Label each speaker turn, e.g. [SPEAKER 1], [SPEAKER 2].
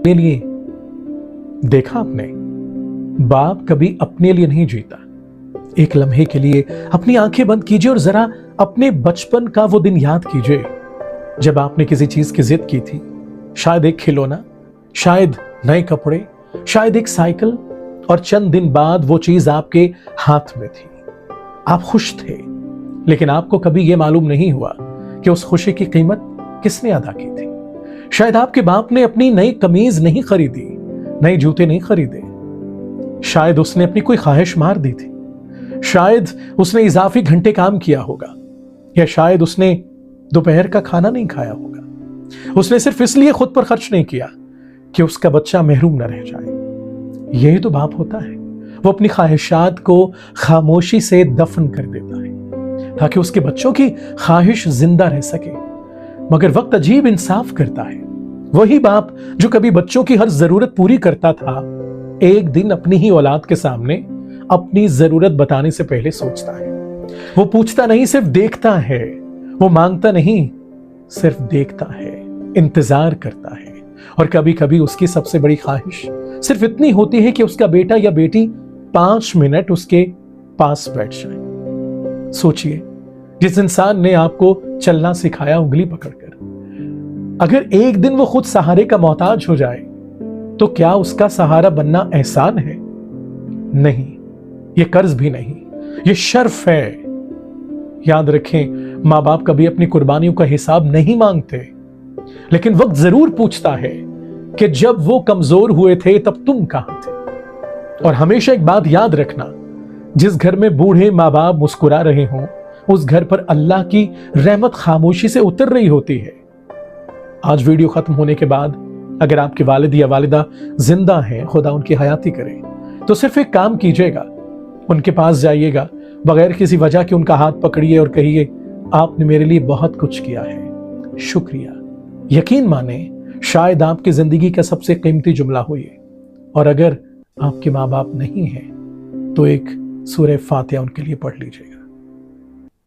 [SPEAKER 1] अपने लिए देखा आपने, बाप कभी अपने लिए नहीं जीता। एक लम्हे के लिए अपनी आंखें बंद कीजिए और जरा अपने बचपन का वो दिन याद कीजिए जब आपने किसी चीज की जिद की थी। शायद एक खिलौना, शायद नए कपड़े, शायद एक साइकिल, और चंद दिन बाद वो चीज आपके हाथ में थी। आप खुश थे, लेकिन आपको कभी यह मालूम नहीं हुआ कि उस खुशी की कीमत किसने अदा की थी। शायद आपके बाप ने अपनी नई कमीज नहीं खरीदी, नए जूते नहीं खरीदे, शायद उसने अपनी कोई ख्वाहिश मार दी थी, शायद उसने इजाफी घंटे काम किया होगा, या शायद उसने दोपहर का खाना नहीं खाया होगा। उसने सिर्फ इसलिए खुद पर खर्च नहीं किया कि उसका बच्चा महरूम न रह जाए। यही तो बाप होता है, वो अपनी ख्वाहिशात को खामोशी से दफन कर देता है ताकि उसके बच्चों की ख्वाहिश जिंदा रह सके। मगर वक्त अजीब इंसाफ करता है। वही बाप जो कभी बच्चों की हर जरूरत पूरी करता था, एक दिन अपनी ही औलाद के सामने अपनी जरूरत बताने से पहले सोचता है। वो पूछता नहीं, सिर्फ देखता है। वो मांगता नहीं, सिर्फ देखता है, इंतजार करता है। और कभी कभी उसकी सबसे बड़ी ख्वाहिश सिर्फ इतनी होती है कि उसका बेटा या बेटी 5 मिनट उसके पास बैठ जाए। सोचिए, जिस इंसान ने आपको चलना सिखाया उंगली पकड़कर, अगर एक दिन वो खुद सहारे का मोहताज हो जाए तो क्या उसका सहारा बनना एहसान है? नहीं, ये कर्ज भी नहीं, ये शर्फ है। याद रखें, मां बाप कभी अपनी कुर्बानियों का हिसाब नहीं मांगते, लेकिन वक्त जरूर पूछता है कि जब वो कमजोर हुए थे तब तुम कहां थे। और हमेशा एक बात याद रखना, जिस घर में बूढ़े मां बाप मुस्कुरा रहे हों, उस घर पर अल्लाह की रहमत खामोशी से उतर रही होती है। आज वीडियो खत्म होने के बाद अगर आपके वालिद या वालिदा जिंदा हैं, खुदा उनकी हयाती करे, तो सिर्फ एक काम कीजिएगा, उनके पास जाइएगा, बगैर किसी वजह के उनका हाथ पकड़िए और कहिए, आपने मेरे लिए बहुत कुछ किया है, शुक्रिया। यकीन माने, शायद आपकी जिंदगी का सबसे कीमती जुमला हो ये। और अगर आपके माँ बाप नहीं हैं तो एक सूरह फातिहा उनके लिए पढ़ लीजिए।